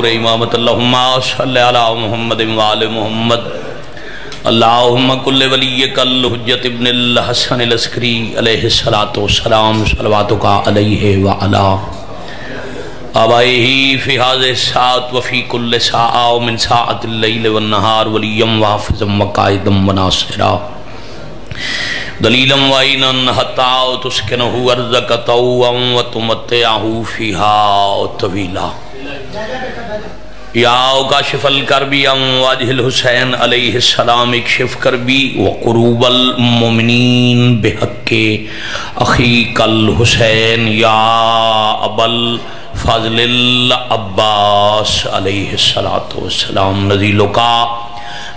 نور امامت اللہم صلی علی محمد وآل محمد اللہم کل ولیک الحجت ابن الحسن العسکری علیہ السلام صلواتک علیہ وعلا آبائہی فی حاضر الساعت وفی کل ساعہ ومن ساعت اللیل والنہار ولیم وحفظم وقائدم وناصرہ دلیلم وائنن حتاو تسکنہو ارزک طوعا وتمتعہو فیہا طویلا یا کاشف الکربی ام واجہ الحسین علیہ السلام اکشف کربی وقروب المؤمنین بحق اخیق الحسین یا ابل فضل العباس علیہ السلام نزیلو کا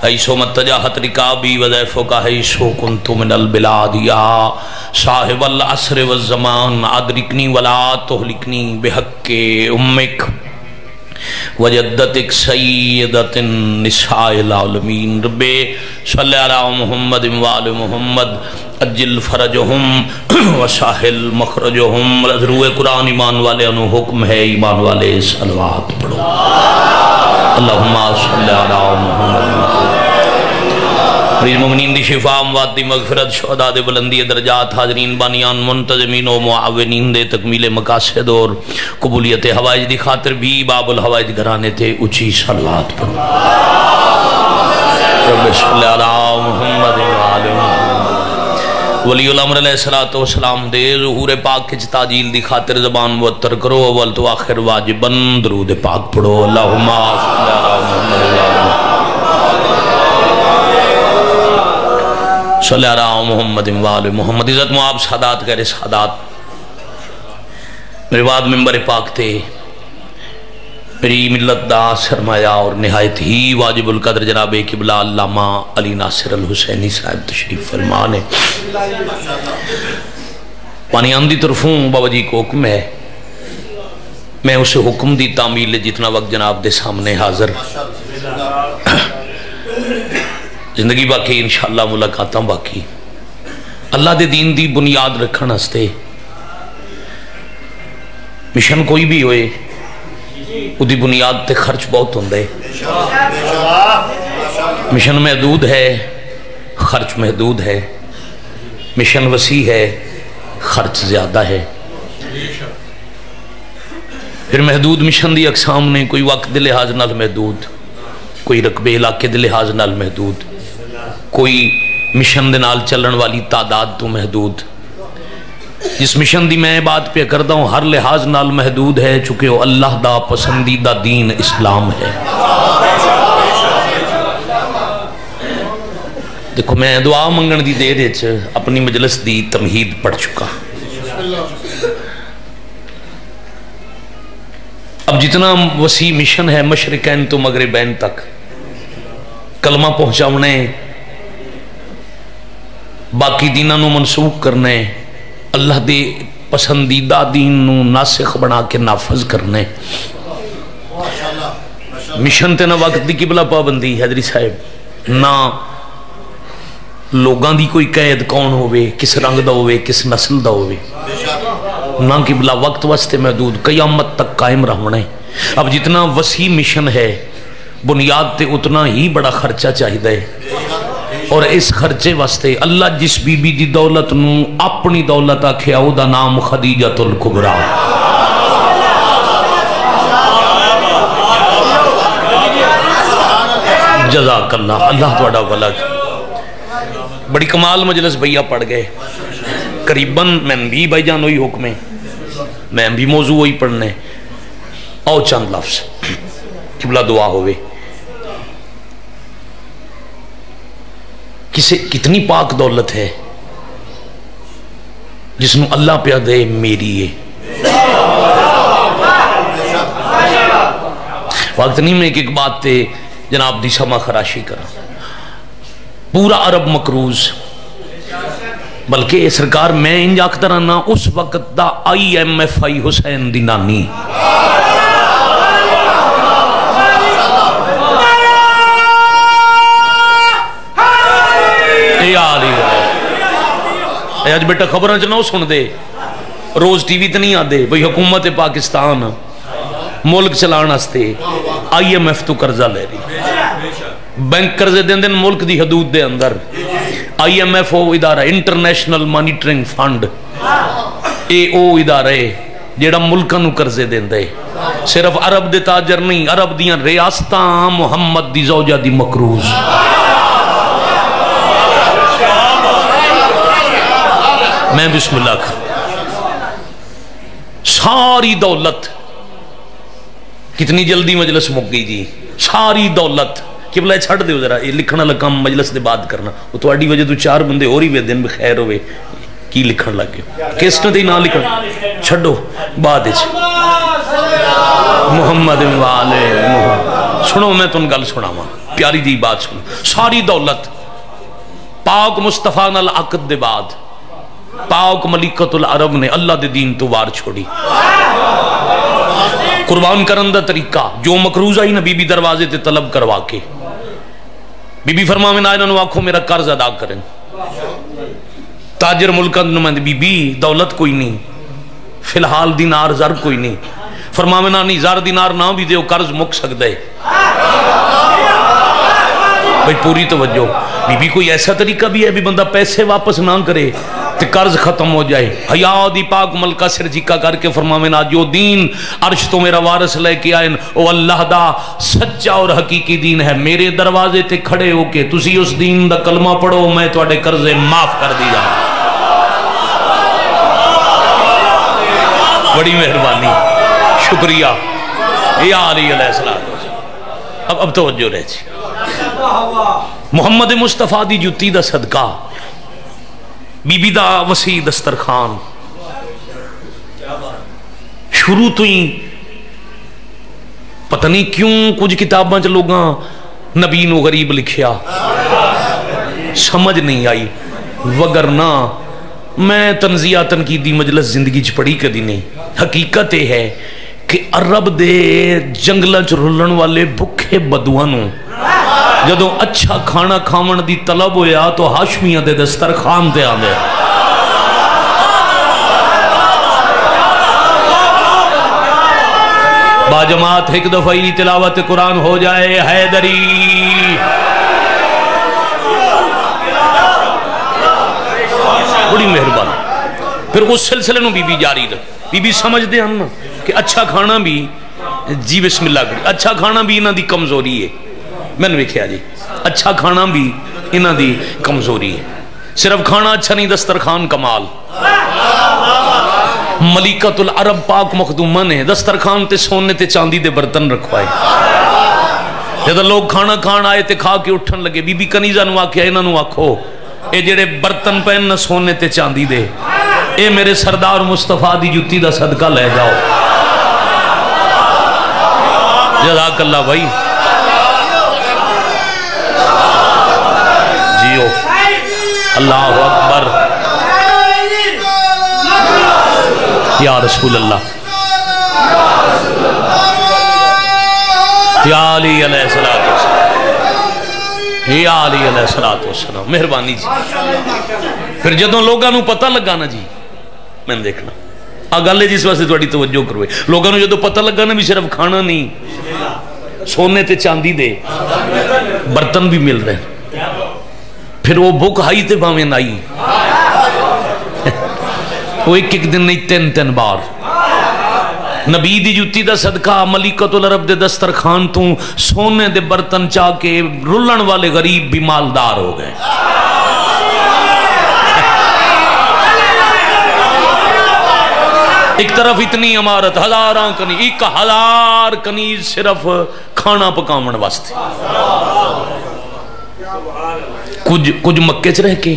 ایسو متجاہت رکابی وضیفو کا ایسو کنتو من البلاد یا صاحب العصر والزمان ادرکنی ولا تہلکنی بحق امک وجدتک سیدت النساء العالمین رب صلی اللہ محمد وآل محمد اجل فرجہم وساحل مخرجہم روح قرآن ایمان والے انہوں حکم ہے ایمان والے صلوات پڑھو اللہم صلی اللہ محمد پریز مومنین دی شفا اموات دی مغفرت شہداء دے بلندی درجات حاضرین بانیان منتظمین و معاونین دے تکمیل مقاصد اور قبولیت حوائج دی خاطر بھی باب الحوائج گھرانے تھے اچھی صلوات پڑھو رب صلی اللہ محمد وآلہ محمد ولی الامر علیہ السلام دے ظہور پاک کچھ تاجیل دی خاطر زبان معطر کرو اول تو آخر واجباً درود پاک پڑھو اللہم صلی اللہ محمد وآلہ صلی اللہ محمد وآلہ محمد عزت معاب سادات غیر سادات میرے بعد ممبر پاک تھے میری ملت دا سرمایہ اور نہایت ہی واجب القدر جناب قبلہ علامہ علی ناصر الحسینی صاحب تشریف فرمانے پانی آندھی طرفوں بابا جی کو حکم ہے میں اسے حکم دی تعمیل جتنا وقت جناب دے سامنے حاضر زندگی باقی انشاءاللہ ملاقاتاں باقی اللہ دے دین دی بنیاد رکھنا ہستے مشن کوئی بھی ہوئے وہ دی بنیاد تے خرچ بہت ہوندے مشن محدود ہے خرچ محدود ہے مشن وسیع ہے خرچ زیادہ ہے پھر محدود مشن دی اقسام نے کوئی وقت دے لحاظ نال محدود کوئی رقبے علاقے دے لحاظ نال محدود کوئی مشن دے نال چلن والی تعداد تو محدود جس مشن دی میں بات پہ کردہ ہوں ہر لحاظ نال محدود ہے چونکہ وہ اللہ دا پسندیدہ دین اسلام ہے دیکھو میں دعا منگن دی دیر اپنی مجلس دی تمہید پڑھ چکا اب جتنا وسیع مشن ہے مشرقین تو مغربین تک کلمہ پہنچاونے باقی دینہ نو منسوخ کرنے اللہ دے پسندیدہ دین نو ناسخ بنا کے نافذ کرنے مشن تے نہ وقت دی قبلہ پابندی حضری صاحب نہ لوگاں دی کوئی قید کون ہوئے کس رنگ دا ہوئے کس نسل دا ہوئے نہ قبلہ وقت واسطے محدود قیامت تک قائم رہنے اب جتنا وسیع مشن ہے بنیاد تے اتنا ہی بڑا خرچہ چاہیے اور اس خرچے واسطے اللہ جس بی بی دی دولت نو اپنی دولت آکھیا او دا نام خدیجۃ الکبریٰ جزاک اللہ اللہ توڑا ولد بڑی کمال مجلس بھئیہ پڑھ گئے قریباً میں بھی بھائی جان ہوئی حکمیں میں بھی موضوع ہوئی پڑھنے او چند لفظ قبلہ دعا ہوئے کتنی پاک دولت ہے جس میں اللہ پہ دے میری ہے وقت نہیں میں ایک بات تے جناب دی سما خراشی کرا پورا عرب مکروز بلکہ سرکار میں انجاک ترانا اس وقت دا آئی ایم ایف آئی حسین دی نانی آج بیٹا خبریں چنو سن دے روز ٹی وی تے نہیں آدے بھئی حکومت پاکستان ملک چلان ہستے IMF تو قرضہ لے رہی، بینک قرضے دیں ملک دی حدود دے اندر. IMF او ادارہ انٹرنیشنل مانیٹرنگ فنڈ، اے او ادارہ ہے جیڑا ملکاں نو قرضے دیندے. صرف عرب دے تاجر نہیں، عرب دیاں ریاستاں محمد دی زوجہ دی مقروض. میں بسم اللہ کر ساری دولت، کتنی جلدی مجلس مک گئی جی، ساری دولت کہ بلا چھڑ دے ذرا، یہ لکھنا لگا مجلس دے بعد کرنا، وہ تواڈی وجہ تو 4 بندے اور ہی وے دن بخیر ہوئے کی لکھن لگے، کس نے نہ لکھن چھڑو بعد وچ محمد والے محمد. سنو میں تن گل سناواں پیاری دی بات سنو. ساری دولت پاک مصطفیٰ نال عقد دے بعد پاک ملکۃ العرب نے اللہ دے دین تو وار چھوڑی. قربان کرن دا طریقہ جو مقروض آئی نا بی بی دروازے تے طلب کروا کے، بی بی فرماویں نہ انہاں نوں آکھو میرا قرض ادا کریں. تاجر ملکاں دے نمائندے بی بی دولت کوئی نہیں، فی الحال دینار زر کوئی نہیں. فرماویں نہ نہیں زر دینار نہ بھی دیو قرض مک سکدا ہے. بھئی پوری توجہ، بی بی کوئی ایسا طریقہ بھی ہے بھی بندہ پیسے واپس نہ کرے تے قرض ختم ہو جائے. حیا دی پاک ملکہ سر جھکا کر کے فرماویں نا جو دین عرش تو میرا وارث لے کے آئے او اللہ دا سچا اور حقیقی دین ہے. میرے دروازے تے کھڑے ہو کے تسی اس دین دا کلمہ پڑھو، میں تواڈے قرضے معاف کر دی جا. بڑی مہربانی، شکریہ یا علی علیہ السلام. اب توجہ رہ جی. محمد مصطفیٰ دی جتی دا صدقہ، بی بی دا وسیع دسترخوان، شروع تو ہی پتہ نہیں کیوں کچھ کتاباں چ لوگاں نبی نو غریب لکھیا، سمجھ نہیں آئی. وگرنہ میں تنزیہ تنقیدی مجلس زندگی چ پڑھی کدی نہیں. حقیقت یہ ہے کہ عرب دے جنگلاں چ رلن والے بھکھے بدواں نو جدو اچھا کھانا کھاون دی طلب ہویا تو ہاشمیاں دے دسترخوان تے آندے. باجماعت ایک دفعی تلاوت قرآن ہو جائے حیدری. بڑی مہربانی. پھر اس سلسلے نو بی بی جاری رکھ. بی بی سمجھ دے ہم کہ اچھا کھانا بھی جی بسم اللہ کری، اچھا کھانا بھی انہاں دی کمزوری ہے. میں نے دیکھا جی اچھا کھانا بھی انہاں دی کمزوری ہے. صرف کھانا اچھا نہیں، دسترخوان کمال. ملکۃ العرب پاک مخدومہ نے دسترخوان تے سونے تے چاندی دے برتن رکھوائے. جب لوگ کھانا کھان آئے تے کھا کے اٹھن لگے، بی بی کنیزہ نو آکھیا انہاں نو آکھو اے جڑے برتن پہن نہ سونے تے چاندی دے، اے میرے سردار مصطفیٰ دی جتی دا صدقہ لے جاؤ. جزاک اللہ بھائی. جیو اللہ اکبر یا رسول اللہ یا علی علیہ السلام یا علی علیہ السلام. مہربانی جی. پھر جدوں لوگاں نو پتہ لگا نا جی، میں نے دیکھنا گل جس واسطے تھوڑی توجہ کروے، لوگاں نو جدوں پتہ لگا نا بھی صرف کھانا نہیں، سونے تے چاندی دے برتن بھی مل رہے، پھر وہ بھوک ہائی تے باویں نائی. وہ ایک ایک دن نہیں 3 بار نبی دی جتی دا صدقہ ملکۃ العرب دے دسترخوان تو سونے دے برتن چاہ کے رلن والے غریب بھی مالدار ہو گئے. ایک طرف اتنی عمارت، 1000 کنیز، 1000 کنیز صرف کھانا پکاون واسطے. کچھ مکے چ رہ کے،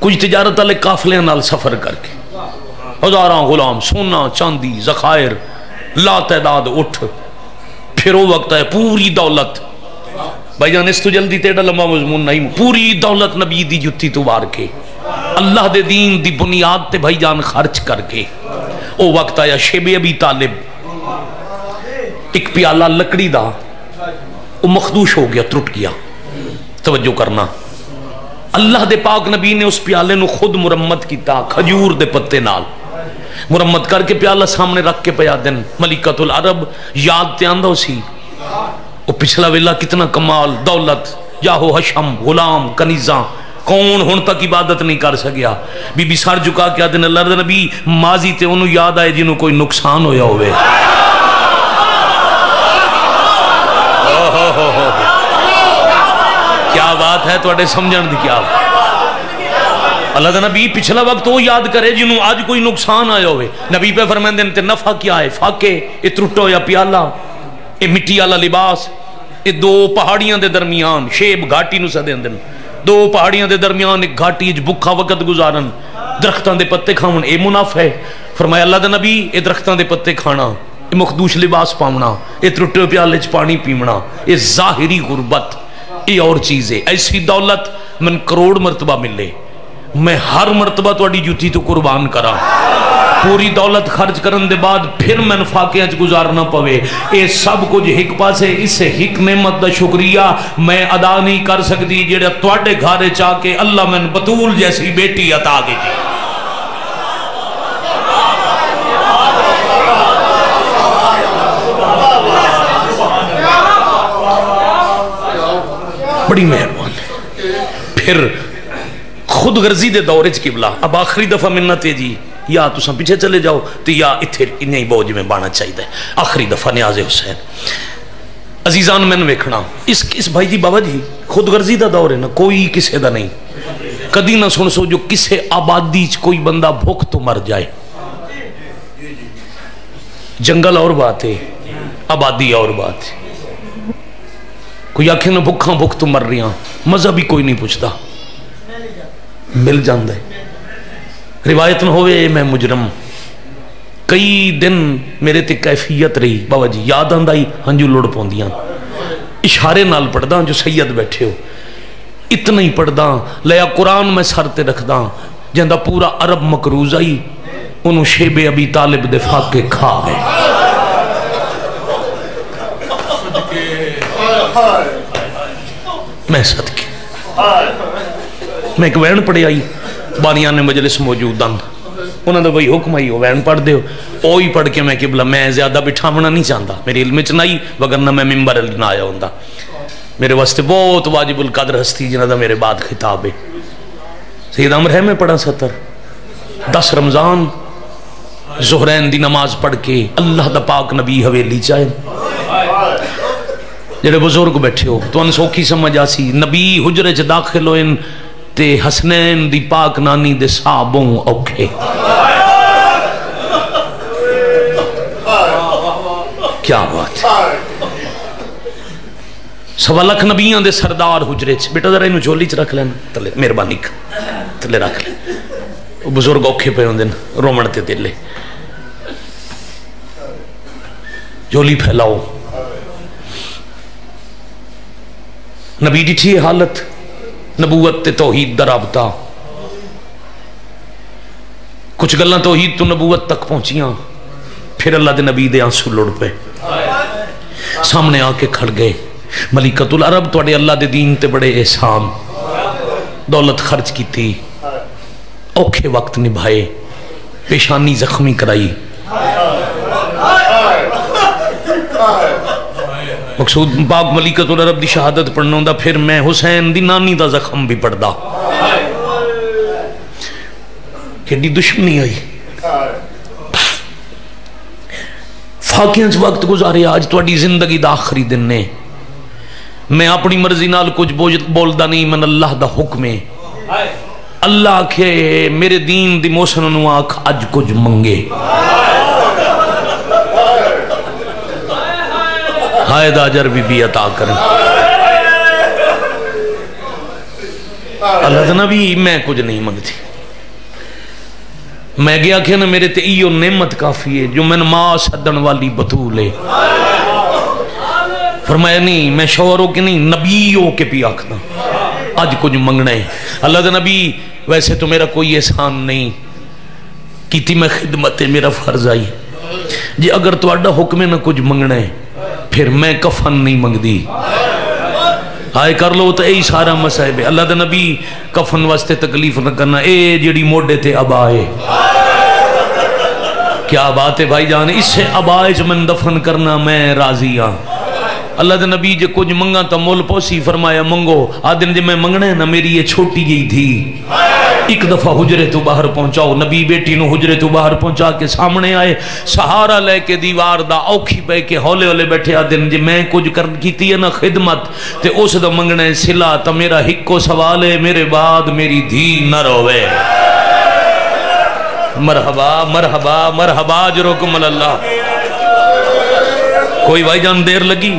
کچھ تجارت والے قافلے نال سفر کر کے، 1000 غلام، سونا چاندی ذخائر لا تعداد اٹھ. پھر وہ وقت ہے پوری دولت، بھائی جان اس تو جلدی تیڑا لمبا مضمون نہیں، پوری دولت نبی دی جتی تو وار کے اللہ دے دین دی بنیاد تے بھائی جان خرچ کر کے. او وقت آیا شیب ابی طالب ایک پیالہ لکڑی دا وہ مخدوش ہو گیا، ٹوٹ گیا. توجہ کرنا، اللہ دے پاک نبی نے اس پیالے نو خود مرمت کیتا، کھجور دے پتے نال مرمت کر کے پیالہ سامنے رکھ کے پیا دن. ملکۃ العرب یاد تے آندہ سی وہ پچھلا ویلا کتنا کمال، دولت، جاہو حشم، غلام، کنیزاں، کون ہن تک عبادت نہیں کر سکیا. بی بی سر جھکا کے آدھے اللہ دے نبی ماضی تے انہوں یاد آئے جنہوں کوئی نقصان ہویا ہوئے. کیا بات ہے توڑے سمجھن دی کیا بات. اللہ دے نبی پچھلا وقت وہ یاد کرے جنہوں آج کوئی نقصان آیا ہوئے. نبی پہ فرمائیں دیں تے نفع کیا ہے؟ فاقے، یہ ترٹو یا پیالہ، یہ مٹی والا لباس، یہ دو پہاڑیاں دے درمیان، شیب گھاٹی نو سدیں دن، دو پہاڑیاں دے درمیان ایک گھاٹی بھکھا وقت گزارن، درختاں دے پتے کھاون، اے منافع ہے. فرمایا اللہ دے نبی اے درختاں دے پتے کھانا، اے مخدوش لباس پاونا، اے ترٹے پیالے چ پانی پیونا، اے ظاہری غربت، اے اور چیز ہے. ایسی دولت من کروڑ مرتبہ ملے، میں ہر مرتبہ تو اڈی جوتی تو قربان کرا. پوری دولت خرچ کرن دے بعد پھر من فاقیاں چ گزارنا پوے. اے سب کچھ ہک پاسے، اس سے ہک نعمت دا شکریہ میں ادا نہیں کر سکتی جڑا تواڈے گھر چا کے اللہ من بطول جیسی بیٹی عطا کیتی. بڑی مہربان. پھر خود غرضی دے دورے چ قبلہ اب آخری دفعہ منت ہے جی، یا تساں پیچھے چلے جاؤ تو یا اتھے انہیں بوجھ میں بانا چاہیے. آخری دفعہ نیاز حسین عزیزان میں نے ویکھنا اس بھائی جی بابا جی خود غرضی دا دور ہے نا، کوئی کسے دا نہیں. کدی نہ سن سو جو کسے آبادی چ کوئی بندہ بھوک تو مر جائے. جنگل اور بات ہے، آبادی اور بات ہے. کوئی آنکھیں نہ بھکھاں بھوک تو مر رہی ہیں، مزہ بھی کوئی نہیں پوچھتا، مل جاندے. روایت نہ ہوئے میں مجرم، کئی دن میرے تے کیفیت رہی بابا جی، یاد آندائی ہنجو لڑ پوندیاں، اشارے نال پڑھداں جو سید بیٹھے ہو اتنا ہی پڑھداں، لیا قرآن میں سر تے رکھداں جندہ پورا عرب مقروض آئی انہوں شیب ابی طالب دفاع کے کھا گئے. میں صدقے میں ایک وین پڑھے آئی، بانیان مجلس موجود دن انہوں نے وہی حکم آئی وین پڑھ دے وہی پڑھ کے میں قبلہ میں زیادہ بٹھاونا نہیں چاہتا، میری علم چ نہیں وگرنہ میں ممبر علی نہ آیا ہوندہ. میرے واسطے بہت واجب القدر ہستی جنہ دا میرے بعد خطاب ہے. سید عمر ہے میں پڑھا 10 رمضان ظہرین دی نماز پڑھ کے اللہ دا پاک نبی حویلی چاہے. جڑے بزرگ بیٹھے ہو تو ان سوکھی سمجھ آسی نبی حجرے چ داخل ہوئن تے حسنین دی پاک نانی دے صحابوں اوکھے. کیا بات ہے. 1.25 لاکھ نبیان دے سردار حجرے چ، بیٹا ذرا انہوں جھولی چ رکھ لینا تلے، مہربانی تلے رکھ لیں. بزرگ اوکھے پہ ہوندے رومن تے تلے، جھولی پھیلاؤ. نبی ڈٹھی حالت نبوت تے توحید دا رابطہ، کچھ گلاں توحید تو نبوت تک پہنچیاں، پھر اللہ دے نبی دے آنسو لڑ پہ سامنے آ کے کھڑ گئے. ملکۃ العرب توڑے اللہ دے دین تے بڑے احسان، دولت خرچ کی تھی، اوکھے وقت نبھائے، پیشانی زخمی کرائی. مقصود پاک ملکۃ العرب دی شہادت پڑھنا ہوندا، پھر میں حسین دی نانی دا زخم بھی پڑھدا. کیڑی دشمنی آئی. فاقیاں وقت گزارے، آج تواڈی زندگی دا آخری دن نے. میں اپنی مرضی نال کچھ بولدا نہیں، من اللہ دا حکم ہے. اللہ کے میرے دین دی موسن نو آکھ اج کچھ منگے. ہائے دا اجر بھی عطا کریں. اللہ دا نبی میں کچھ نہیں منگتی. میں گیا کہ نا میرے تے ایو نعمت کافی ہے جو میں ماں صدن والی بطول ہے. فرمایا نہیں میں شوہروں کے نہیں نبیوں کے پی آکھنا آج کچھ منگنا ہے. اللہ دا نبی ویسے تو میرا کوئی احسان نہیں کیتی، میں خدمت میرا فرض آئی جی. اگر تو اڈا حکم ہے نہ کچھ منگنا ہے پھر میں کفن نہیں منگدی. آئے کر لو تو اے سارا مسائب ہے. اللہ دا نبی کفن واسطے تکلیف نہ کرنا، اے جڑی موڑے تے ابائے. کیا بات ہے بھائی جان، اس سے ابائے جو من دفن کرنا میں راضی ہاں. اللہ دے نبی جے کچھ منگا تو مول پوسی، فرمایا منگو۔ آدن جے میں منگنا ہے نا میری یہ چھوٹی گئی تھی، ایک دفعہ حجرے تو باہر پہنچاؤ۔ نبی بیٹی نو حجرے تو باہر پہنچا کے سامنے آئے، سہارا لے کے دیوار دا اوکھی پہ کے ہولے ہولے بیٹھے۔ آدن جے میں کچھ کیتی ہے نا خدمت تے اس دا منگنا ہے صلہ، تا میرا ہکو سوال ہے میرے بعد میری دھی نہ روے۔ مرحبا مرحبا مرحبا اجرکم اللہ۔ کوئی بھائی جان دیر لگی؟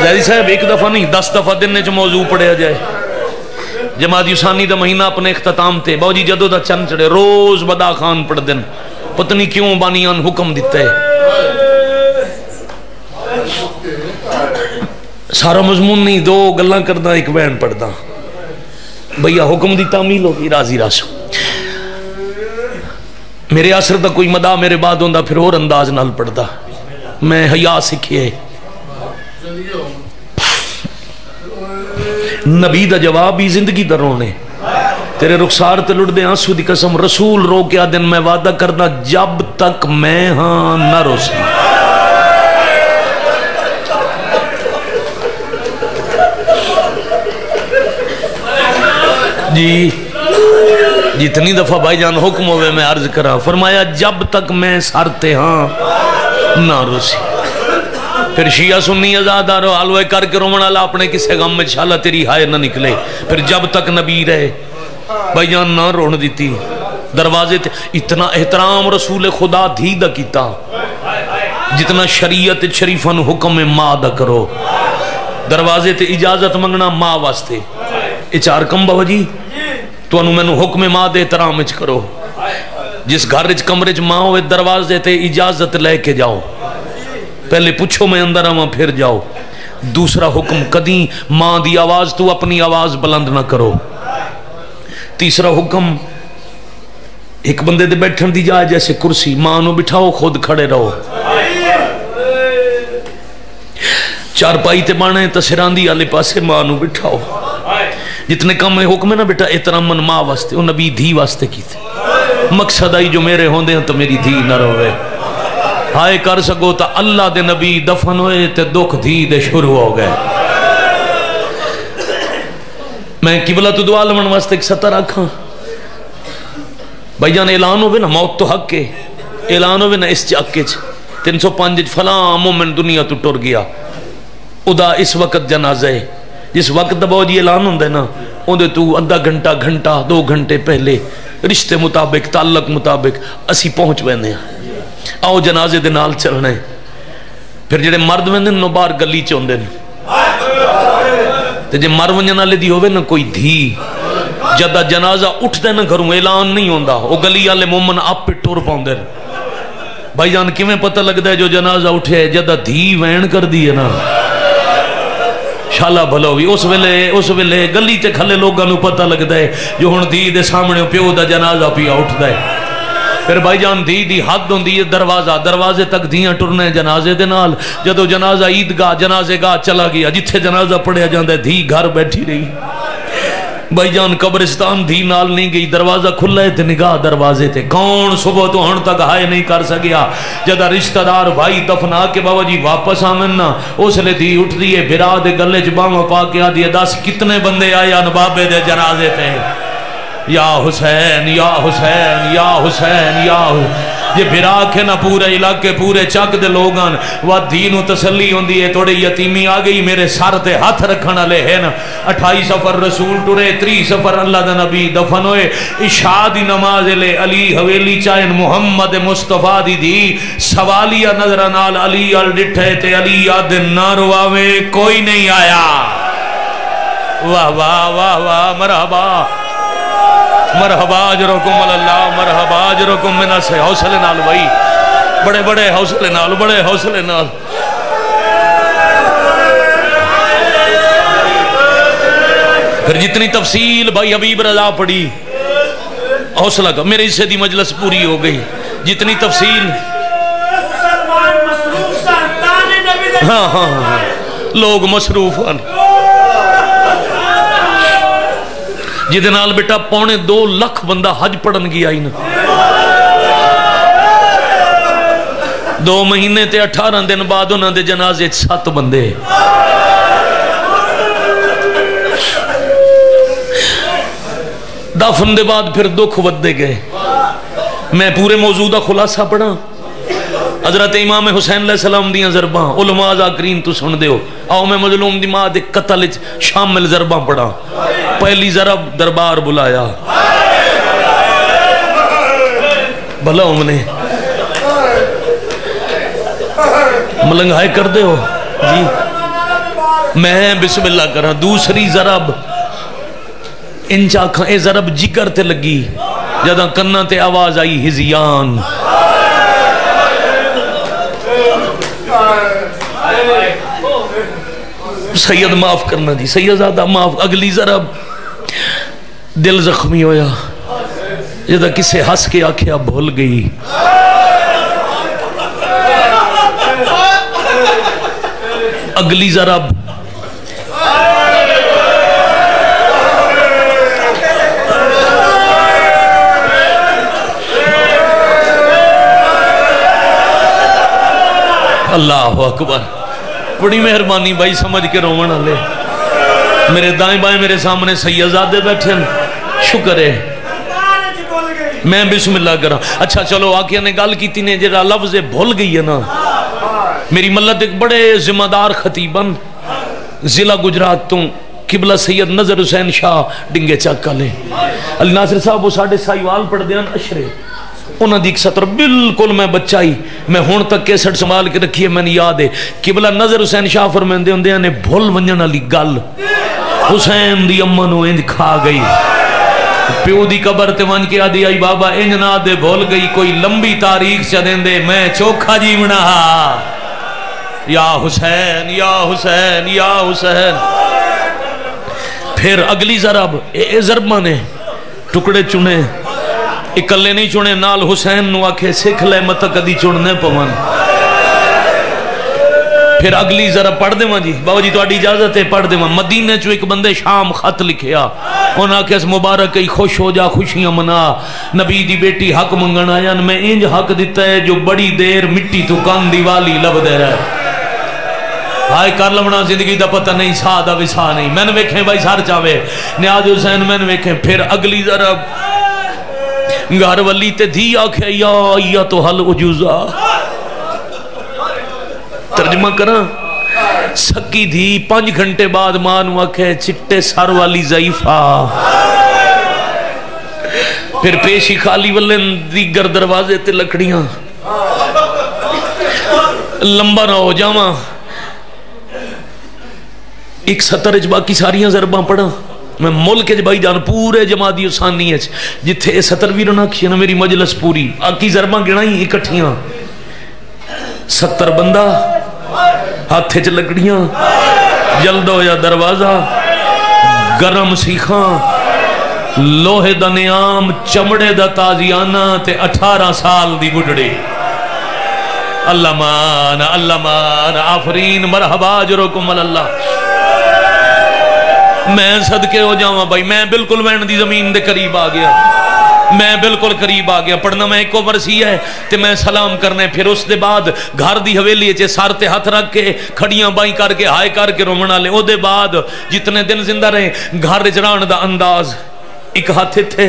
زیدی صاحب ایک دفعہ نہیں 10 دفعہ دن جو موضوع پڑھیا جائے۔ جمادی ثانی دا مہینہ اپنے اختتام تے باو جی جدو دا چند چڑے روز بدا خان پڑھ دن، پتنی کیوں بانیان حکم دیتا ہے۔ سارا مضمون نہیں، دو گلہ کردہ ایک بین پڑھدا بھیا حکم دی تعمیل ہوگی راضی راسو۔ میرے عصر دا کوئی مدہ میرے بعد ہوندہ پھر اور انداز نال پڑھدا، میں حیاء سکھئے۔ نبی دا جواب ہی زندگی دا رونے، تیرے رخسار تے لڑ دے آنسو دی قسم، رسول رو کے آدن میں وعدہ کردہ جب تک میں ہاں نہ روسی۔ جی جتنی دفعہ بھائی جان حکم ہوئے میں عرض کرا، فرمایا جب تک میں سرتے ہاں نہ روسی۔ پھر شیعہ سنی ازادہ رو حلوے کر کے رومن اللہ اپنے کسے غم میں انشاءاللہ تیری ہائے نہ نکلے۔ پھر جب تک نبی رہے بھائی جان نہ رون دیتی، دروازے تے اتنا احترام رسول خدا دھی دا کیتا جتنا شریعت شریفن حکم ماں دا کرو۔ دروازے تے اجازت منگنا ماں واسطے، اچار کم بابا جی تو انہوں میں نو حکم ماں دے احترام اچ کرو۔ جس گھر اچ کمرے اچ ماں ہوئے دروازے تے اجازت لے کے جاؤ، پہلے پوچھو میں اندر آواں پھر جاؤ۔ دوسرا حکم کدیں ماں دی آواز تو اپنی آواز بلند نہ کرو۔ تیسرا حکم ایک بندے دے بیٹھن دی جائے جیسے کرسی، ماں نو بٹھاؤ خود کھڑے رہو۔ چار پائی تے بانے تسراندی آلے پاسے ماں نو بٹھاؤ۔ جتنے کم میں حکم ہے نا بیٹا احترامن ماں واسطے، وہ نبی دھی واسطے کی تھے۔ مقصد آئی جو میرے ہوندے ہیں تو میری دھی نہ روے۔ ہائے کر سکو تا اللہ دے نبی دفن ہوئے تے دکھ دھی دے شروع ہو گئے۔ میں قبلہ تو دعا لمن واسطے ایک سطر رکھاں بھائی جان، اعلان ہوئے نا موت تو حق کے، اعلان ہوئے نا اس چاکے 305 فلاں مومن دنیا تو ٹر گیا، ادا اس وقت جنازہ ہے۔ جس وقت دباؤ جی اعلان ہوندے نا اندے تو ادھا گھنٹہ گھنٹہ 2 گھنٹے پہلے رشتے مطابق تعلق مطابق اسی پہنچ ویندے ہیں، آؤ جنازے دے نال چلنے۔ پھر جڑے مرد ویندے نو باہر گلی چ ہوندے نے، تے جے مر ونجن والے دی ہوے نا کوئی دھی، جدا جنازہ اٹھدا نا گھروں اعلان نہیں ہوندا، او گلی والے مومن آپ پہ ٹر پاوندے۔ بھائی جان کیویں پتہ لگدا ہے جو جنازہ اٹھے ہے جدا دھی وین کر دی ہے نا شالا بھلو بھی اس ویلے گلی تے کھلے لوگاں نو پتہ لگدا ہے جو ہن دھی دے سامنے پیو دا جنازہ پیا اٹھدا ہے۔ پھر بھائی جان دی حد ہوندی ہے دروازے تک دھیاں ٹرنے جنازے دے نال۔ جدو جنازہ عیدگاہ جنازے گاہ چلا گیا، جتھے جنازہ پڑھیا جاندا ہے دھی گھر بیٹھی رہی۔ بھائی جان قبرستان دھی نال نہیں گئی، دروازہ کھلا ہے تے نگاہ دروازے تے، کون صبح تو ہن تک ہائے نہیں کر سکیا۔ جدا رشتہ دار بھائی دفنا کے بابا جی واپس آمن نا، اس لئے دھی اٹھ دیئے بھرا دے گلے جباما پا کے آدھی دس کتنے بندے آئے ان بابے دے جنازے تے، یا حسین یا حسین یا حسین یا حسین۔ یہ بھرا کے نہ پورے علاقے پورے چک دے لوگان وہ دین و تسلی ہوندی ہے، توڑے یتیمی آگئی میرے سر تے ہاتھ رکھنا لے ہیں۔ 28 سفر رسول ٹورے، 30 سفر اللہ دا نبی دفن ہوئے، عشاء دی نماز لے علی حویلی چاہن محمد مصطفیٰ دی دی سوالیہ نظرانال علی ال ڈٹھے تے علی آدن نہ رواوے کوئی نہیں آیا۔ واہ واہ واہ واہ مرحبا مرحبا اجرکم اللہ، مرحبا اجرکم من سے حوصلے نال بھائی، بڑے بڑے حوصلے نال، بڑے حوصلے نال۔ پھر جتنی تفصیل بھائی حبیب رضا پڑھی، حوصلہ کا میرے حصے دی مجلس پوری ہو گئی، جتنی تفصیل ہاں ہاں ہاں لوگ مصروف ہیں جدے نال بیٹا 2.25 لاکھ بندہ حج پڑھن گیا ہی نا، 2 مہینے تے 18 دن بعد انہوں دے جنازے 7 بندے دفن دے بعد پھر دکھ ودے گئے. میں پورے موضوع دا خلاصہ پڑھا. حضرت امام حسین علیہ السلام دیاں ضرباں علماء ذاکرین تو سن دیو. آؤ میں مظلوم دی ماں دے قتل شامل ضرباں پڑھا. پہلی ضرب دربار بلایا بھلا ہم نے ملنگائے کر دے ہو جی میں بسم اللہ کرا. دوسری ضرب انچ آنکھاں اے ضرب جگر تے لگی جدہ کنہ تے آواز آئی ہزیان. سید معاف کرنا جی سیدزادہ معاف. اگلی ضرب دل زخمی ہویا جدہ کسے ہس کے آکھیا بھول گئی. اگلی ضرب اللہ اکبر. بڑی مہربانی بھائی سمجھ کے رومن والے. میرے دائیں بائیں میرے سامنے سیدزادے بیٹھے شکر ہے میں بسم اللہ کرا. اچھا چلو آقیا نے گال کی تینے جرا لفظ بھول گئی ہے نا. میری ملت ایک بڑے ذمہ دار خطیبن ضلع گجرات تو قبلہ سید نظر حسین شاہ ڈنگے چاکا لے. علی ناصر صاحب وہ ساڑھے سائیوال پڑھ دیان اشرے انہاں دی ایک سطر بالکل میں بچائی میں ہون تک کیسٹ سنبھال کے رکھی ہے. میں نے یاد ہے قبلہ نظر حسین شاہ فرمیندے ہوندے نے بھول ونجن والی گل حسین دی اماں نو انج کھا گئی. پیو دی قبر تے ون کے آدھی آئی بابا انج نہ دے بھول گئی کوئی لمبی تاریخ چ دیندے میں چوکھا جیونا یا حسین یا حسین یا حسین. پھر اگلی ضرب اے ضرباں نے ٹکڑے چنے اکلے نہیں چنے نال حسین نو آکھے سکھ لے مت کدی چننے پون. پھر اگلی ضرب پڑھ دے جی بابا جی تہاڈی اجازت ہے پڑھ دے. مدینے چو ایک بندے شام خط لکھیا انہاں کہ اس مبارک ای خوش ہو جا خوشیاں منا نبی دی بیٹی حق منگن آیا میں انج حق دیتا ہے جو بڑی دیر مٹی تو کان دیوالی لب دے رہا ہے. ہائے کر لمنا زندگی دا پتہ نہیں سا دا وسا نہیں میں نے ویکھیں بھائی سار چاہوے نیاز حسین میں نے ویکھیں. پھر اگلی ضرب گھر ولی تے دھی آکھے یا تو حل عجوزہ. ترجمہ کرا سکی دھی 5 گھنٹے بعد مانو آکھے چٹے سر والی ضعیفہ. پھر پیشی خالی ولن دیگر دروازے تے لکڑیاں لمبا نہ ہو جاواں. ایک سطر اچ باقی ساریاں ضرباں پڑھا میں ملک اچ بھائی جان پورے جماعتی ثانی اچ جتھے اے سطر بھی رنا کھیا نا میری مجلس پوری آکی ضرباں گنائی اکٹھیاں 70 بندہ ہاتھے چ لکڑیاں جلد ہو یا دروازہ گرم سیخاں لوہے دا نیام چمڑے دا تازیانہ تے 18 سال دی بڑھڑی. اللہ مان آفرین مرحبا جرکم اللہ. میں صدقے ہو جاؤں بھائی میں بالکل وین دی زمین دے قریب آ گیا میں بالکل قریب آ گیا. پڑھنا میں ایک ورسی ہے تے میں سلام کرنے پھر اس دے بعد گھر دی حویلی چے سار تے ہاتھ رکھ کے کھڑیاں بائیں کر کے ہائے کر کے رومنا لے. او دے بعد جتنے دن زندہ رہے گھر جران دا انداز ایک ہاتھ تھے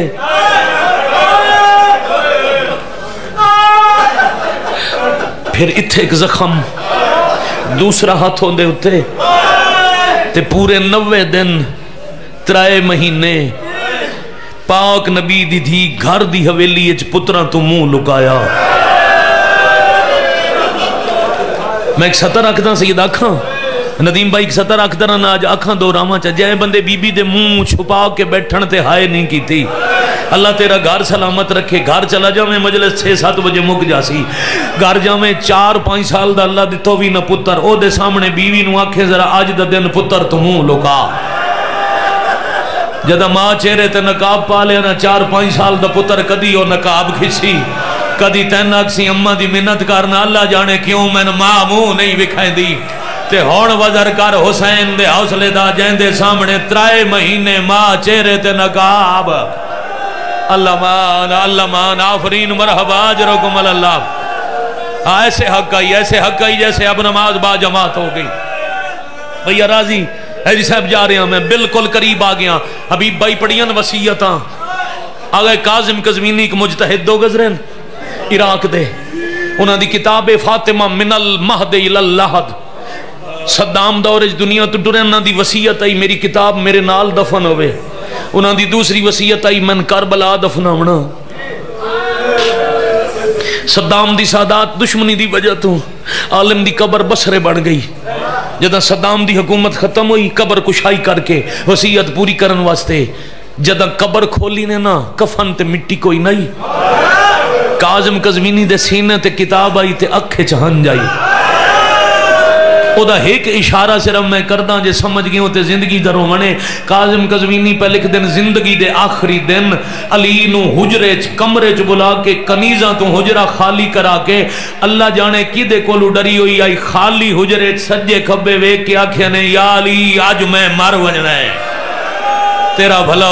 پھر اتھے ایک زخم دوسرا ہاتھ ہوندے ہوتے تے پورے 90 دن 3 مہینے پاک نبی دی دھی گھر دی حویلی اچ پترہ تو منہ لکایا. میں ایک سطر رکھتا سید آکھاں ندیم بھائی ایک سطر رکھتا رہنا آج آکھاں دو راما چاہ جائے بندے بی بی دے منہ چھپا کے بیٹھن تے ہائے نہیں کی تھی. اللہ تیرا گھر سلامت رکھے. گھر چلا جا میں مجلس 6-7 بجے مک جاسی. گھر جا میں 4-5 سال دا اللہ دی تو بھی نہ پتر او دے سامنے بیوی نو آکھے ذرا آج دا دن پتر تو منہ لکا. جدہ ماں چہرے تے نقاب پا لیا نا 4-5 سال دا پتر کدی او نقاب کھسی کدی تینک سی اممہ دی منت کرنا اللہ جانے کیوں میں ماں منہ نہیں وکھائیں دی. تے ہون وزر کر حسین دے حوصلے دا جائیں دے سامنے 3 مہینے ماں چہرے تے نقاب. اللہ مان آفرین مرحبا جرکم اللہ. ایسے حق آئی جیسے اب نماز با جماعت ہو گئی. بھیا راضی حاجی صاحب جا رہے ہیں میں بالکل قریب آ گیا. حبیب بھائی پڑھیاں وصیتاں آگئے کاظم قزوینی ایک مجتہد دو گزرین عراق دے انہاں دی کتاب فاطمہ من المہد الی اللحد. صدام دور دنیا تو ٹرے انہاں دی وصیت آئی میری کتاب میرے نال دفن ہوئے. انہاں دی دوسری وصیت آئی من کربلا دفناونا. صدام دی سادات دشمنی دی وجہ تو عالم دی قبر بسرے بڑھ گئی. جدہ صدام دی حکومت ختم ہوئی قبر کشائی کر کے وصیت پوری کرن واسطے جدہ قبر کھولی نے نا کفن تے مٹی کوئی نہیں. کاظم قزوینی دے سینے تے کتاب آئی تے اکھے چہن جائی. او دا ایک اشارہ صرف میں کرداں جے سمجھ گئے ہوتے زندگی در ہونے. کاظم قزوینی پہ لکھ دن زندگی دے آخری دن علی نو حجرے کمرے چ بلا کے کنیزاں تو حجرہ خالی کرا کے اللہ جانے کی دے کولو ڈری ہوئی آئی خالی حجرے سجے کھبے ویک کے آکھیا نے یا علی آج میں مر وجنا ہے تیرا بھلا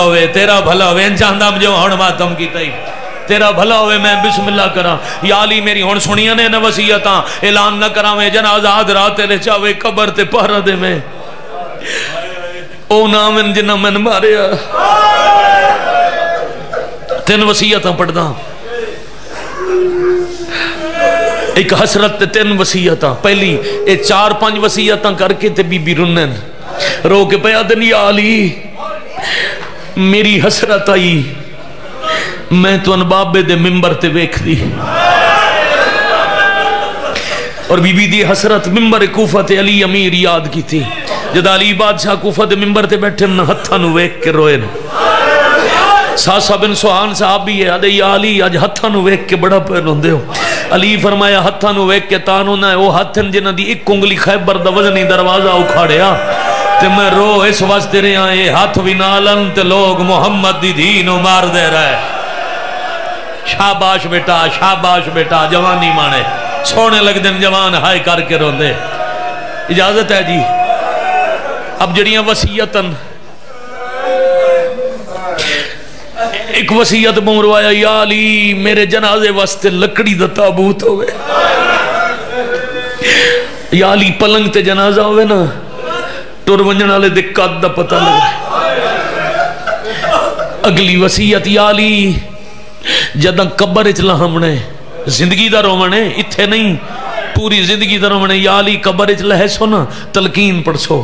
ہوئے انچاندہ مجھے ہون ماتم کی تائی تیرا بھلا ہوئے میں بسم اللہ کرا. یا علی میری ہون سنیا نے وصیتاں اعلان نہ کرا میں جنازہ آدھرات لے چاوے قبر تے پہرہ دے میں او نامن جنہ من ماریا. تین وصیتاں پڑھ دا ایک حسرت تے تین وصیتاں. پہلی اے 4-5 وصیتاں کر کے تے بی بی رنن رو کے پیا دن یا علی میری حسرت آئی میں تو انبابے دے ممبر تے ویکھ دی. اور بی بی دی حسرت ممبر کوفہ تے علی امیر یاد کی تھی. جدا علی بادشاہ کوفہ دے ممبر تے بیٹھے نہ ہتھاں نو ویکھ کے روئے. ساسا بن سوحان صاحب بھی ہے آدھے یا علی آج ہتھاں نو ویکھ کے بڑا پیر ہوندے ہو. علی فرمایا ہتھاں نو ویکھ کے تانوں نہ وہ ہتھن جنہ دی ایک انگلی خیبر دا وزنی دروازہ اکھاڑیا تے میں رو اس واسطے رہا اے ہاتھ بھی نالن تے لوگ محمد دی دینو مار دے رہے. شاباش بیٹا جوانی مانے سونے لگ دن جوان ہائے کر کے رون دے. اجازت ہے جی اب جڑیاں وصیتاں ایک وصیت مرویا یا علی میرے جنازے واسطے لکڑی دا تابوت ہوئے. یا علی پلنگ تے جنازہ ہوئے نا ٹور ونجنا لے دقات دا پتہ لگے. اگلی وصیت یا علی جدہ قبر اچلا ہمنے زندگی دا رومنے اتھے نہیں پوری زندگی دا رومنے یا علی قبر اچلا ہے سو نا تلقین پڑھ سو.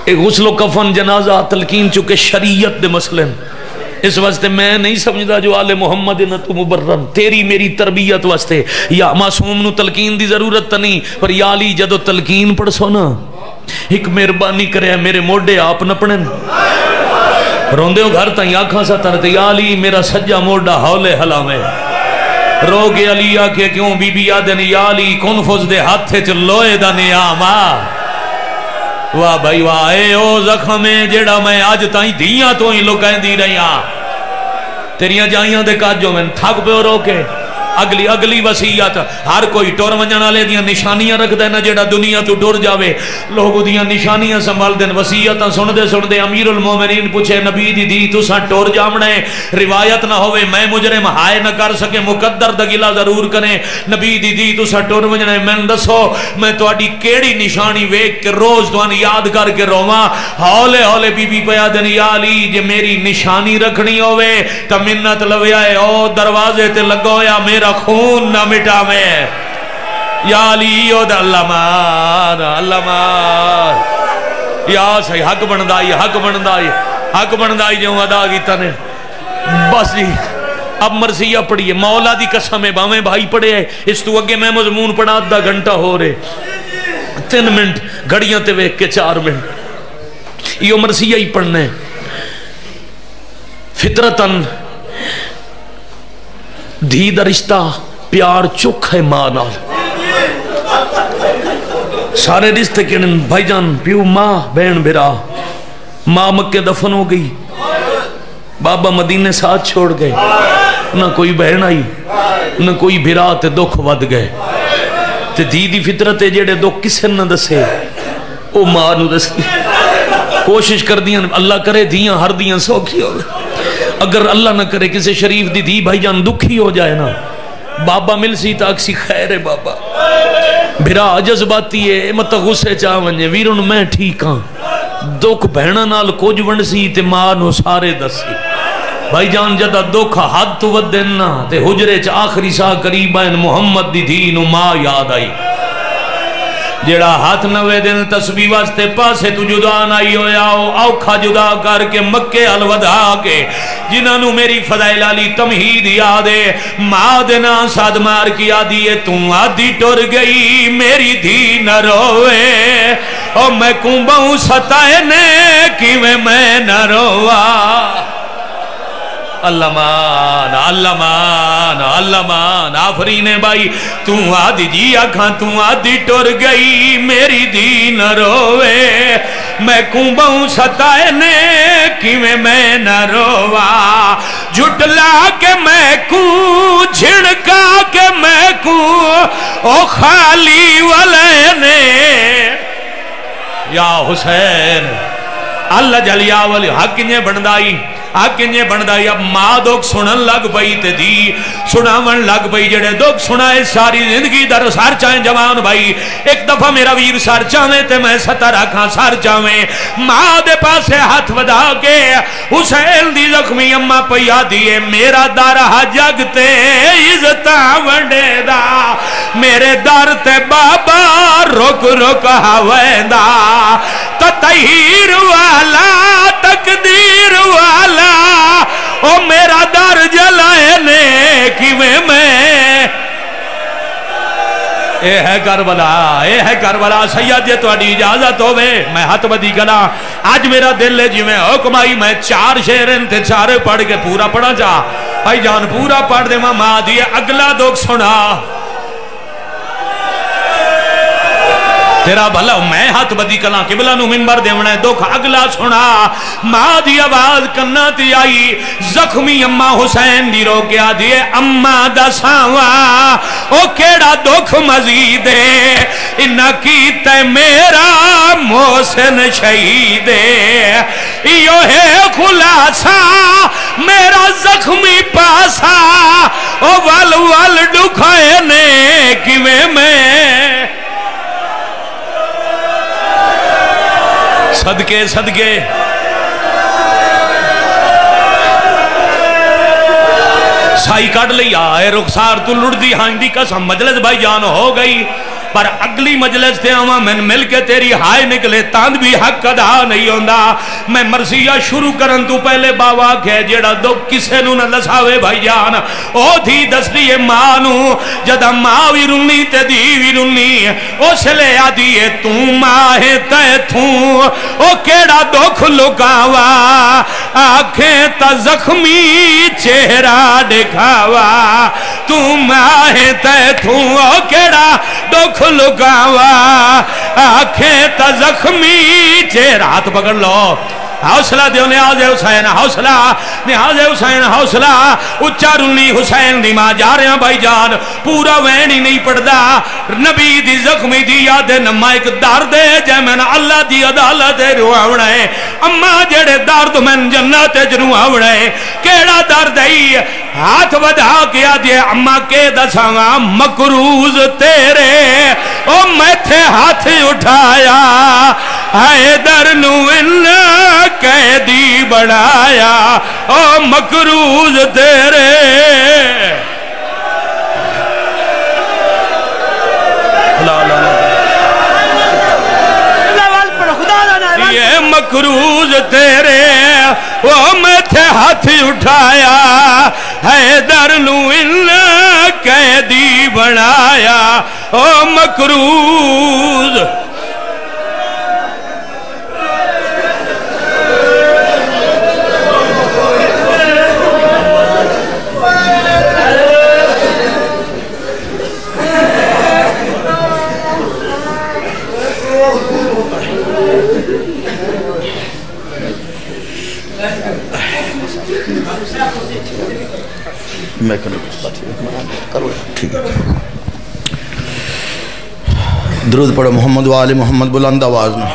ایک غسل و کفن جنازہ تلقین چکے شریعت دے مسئلے. اس واسطے میں نہیں سمجھدا جو آل محمد نہ تو مبرم تیری میری تربیت واسطے یا معصوم نو تلقین دی ضرورت نہیں پر یا علی جدو تلقین پڑھ سو نا ایک مہربانی کرے میرے موڈے آپ نہ پڑھن روندے ہو گھر تائیں آنکھاں سا ترتے یا علی میرا سجا موڈا ہولے حلا میں رو کے علی آکے کیوں بی بی آدھن یا علی کن فز دے ہاتھے چ لوئے دا نیاما. واہ بھائی واہ اے او زخمیں جیڑا میں آج تائیں دیاں تو ہی لکائیں دی رہیاں تیریاں جائیاں دے کاجوں میں تھک پہ رو کے. اگلی وصیت ہر کوئی ٹور ونجن والے دیاں نشانیاں رکھ دے نا جیڑا دنیا تو ٹور جاوے لوگوں دیاں نشانیاں سنبھال دین. وصیتاں سن دے امیر المومنین پوچھے نبی دی تساں ٹور جامنے روایت نہ ہوئے میں مجرم ہائے نہ کر سکے مقدر دگیلا ضرور کریں نبی دی تساں ٹور ونجنے میں دسو میں تواڈی کیڑی نشانی ویکھ کے روز توان یاد کر کے رواں. ہولے بی بی پیا دن یا علی جے میری نشانی رکھنی ہوئے تا منت لویا ہے او دروازے تے لگویا میرا خون نہ مٹا میں یا علی او دا اللہ مار یا صحیح حق بندائی جو ادا کیتا نے. بس جی اب مرثیہ پڑھیے مولا دی قسم ہے باویں بھائی پڑھے ہے اس تو اگے میں مضمون پڑھا آدھا گھنٹہ ہو رہے 3 منٹ گھڑیاں تے ویکھ کے 4 منٹ یہ مرثیہ ہی پڑھنے. فطرتاً دھی دا رشتہ پیار چک ہے ماں نال سارے رشتے کے بھائی جان پیو ماں بہن بھرا. ماں مکے دفن ہو گئی بابا مدینے ساتھ چھوڑ گئے نہ کوئی بہن آئی نہ کوئی بھرا تے دکھ ود گئے تے دھی دی فطرت جیڑے دکھ کسے نہ دسے او ماں نو دسی. کوشش کر دیاں اللہ کرے دیاں ہر دیاں سوکھی ہو. اگر اللہ نہ کرے کسی شریف دی دھی بھائی جان دکھی ہو جائے نا بابا مل سی تا اکسی خیر ہے بابا بھرا جذباتی ہے مت غصے چاہ ونجے ویرن میں ٹھیک ہاں دکھ بہنا نال کچھ ونڈ سی تے ماں نو سارے دسی بھائی جان جدا دکھ حد تو ودن نا تے حجرے چ آخری سا قریبا محمد دی دین و ماں یاد آئی جڑا ہاتھ نوے دن تسبیح واسطے پاسے تو جدا نائی ہویا اوکھا جدا کر کے مکے الوداع کے جنہوں میری فضائل علی تمہید یادے ماں دینا ساد مار کی آدھی تو آدھی ٹر گئی میری دھی نہ روے او میں کنبہوں ستائے نے کیویں میں نہ روا اللہ مان اللہ مان اللہ مان آفرین بھائی تو آدھی جی آکھاں تو آدھی ٹر گئی میری دی نہ روے میں کنبہوں ستائے نے کیویں میں نہ روا جھٹلا کے میں کوں جھڑکا کے میں کوں او خالی والے نے یا حسین اللہ جلیا والی حق نے بندائی آکھیں بندائی اب ماں دکھ سنن لگ پئی تے دی سناون لگ پئی جڑے دکھ سنائے ساری زندگی در سار چاہیں جوان بھائی ایک دفعہ میرا ویر سار چاہیں تے میں ستر آکھاں سار چاہیں ماں دے پاسے ہاتھ ودا کے حسین دی زخمی اممہ پیا دیئے میرا دارہ جگتے عزتاں ونڈے دا میرے دار تے بابا رک رک ہوئے دا تطہیر والا تقدیر والا او میرا در جلائے نے کیویں میں اے ہے کربلا سید جے تو اڈی اجازت ہوئے میں ہاتھ بدی کلا آج میرا دل ہے جی میں حکم آئی میں 4 شعریں تے 4 پڑھ کے پورا پڑھا جا بھائی جان پورا پڑھ دے ماں دیئے اگلا دکھ سنا تیرا بھلا میں ہاتھ بدی کلاں قبلہ نو منبر دیونا ہے دکھ اگلا سنا ماں دی آواز کرنا تی آئی زخمی اممہ حسین دی رو کیا دیئے اممہ دا ساواں او کیڑا دکھ مزیدے انہا کیتے میرا محسن شہیدے ایو ہے خلاصہ میرا زخمی پاسا او وال وال ڈکھائے نے کیویں میں صدقے سائی کٹ لیا اے رخسار تو لڑ دی ہاں دی قسم مجلس بھائی جان ہو گئی پر اگلی مجلس تے آواں میں مل کے تیری ہائے نکلے تاند بھی حق ادا نہیں ہوندہ میں مرثیہ شروع کرن تو پہلے باوا کہے جیڑا دکھ کسے نو نہ لساوے بھائی جان او تھی دس دیئے ماں نو جدہ ماں وی رنی تے دی وی رنی او سے لے آدیئے تو ماہ تے تھوں او کیڑا دکھ لکاوا آنکھیں تا زخمی چہرہ دکھاوا تو ماہ تے تھوں او کیڑا دکھ لگاوا آنکھیں تا زخمی چہرہ ہاتھ پکڑ لو حوصلہ دیو نیاز حسین حوصلہ نیاز حسین حوصلہ اچھا رنی حسین دی ماں جا رہے ہیں بھائی جان پورا وین ہی نہیں پڑھدا نبی دی زخمی دی یاد نما ایک دار دے جے میں اللہ دی عدالت روحاونا ہے اما جڑے دار دو میں جنت جروحاونا ہے کیڑا دار دائی ہاتھ ودا کیا دے اما کے دساں مکروز تیرے او میں تھے ہاتھ اٹھایا حیدر نو انہا قیدی بڑھایا او مکروز تیرے یہ مکروز تیرے وہ میں تھے ہاتھ اٹھایا حیدر نو انہا قیدی بڑھایا او مکروز میں درود پڑھو محمد و آل محمد بلند آواز میں